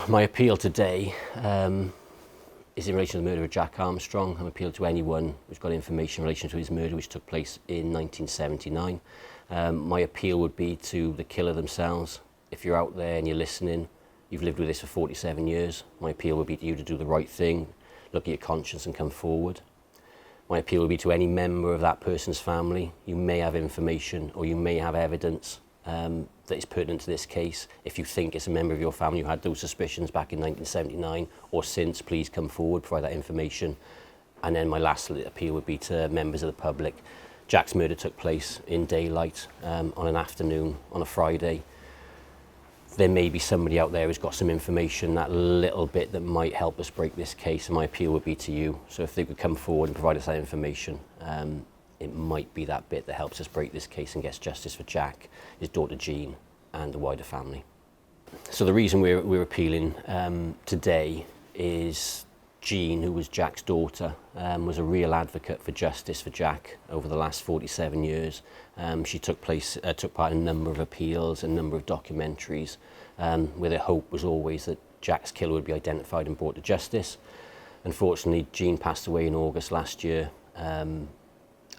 my appeal today is in relation to the murder of Jack Armstrong. I'm appealing to anyone who's got information in relation to his murder, which took place in 1979. My appeal would be to the killer themselves. If you're out there and you're listening, you've lived with this for 47 years, my appeal would be to you to do the right thing, look at your conscience and come forward. My appeal would be to any member of that person's family. You may have information or you may have evidence that is pertinent to this case. If you think it's a member of your family who had those suspicions back in 1979 or since, please come forward, provide that information. And then my last appeal would be to members of the public. Jack's murder took place in daylight on an afternoon on a Friday. There may be somebody out there who's got some information, that little bit that might help us break this case, and my appeal would be to you. So if they could come forward and provide us that information, it might be that bit that helps us break this case and gets justice for Jack, his daughter Jean, and the wider family. So the reason we're appealing today is Jean, who was Jack's daughter, was a real advocate for justice for Jack over the last 47 years. She took part in a number of appeals, a number of documentaries, where their hope was always that Jack's killer would be identified and brought to justice. Unfortunately, Jean passed away in August last year.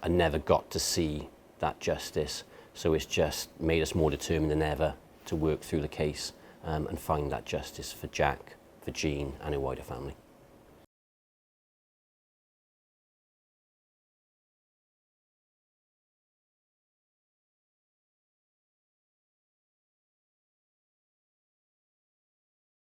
I never got to see that justice, so it's just made us more determined than ever to work through the case and find that justice for Jack, for Jean and her wider family.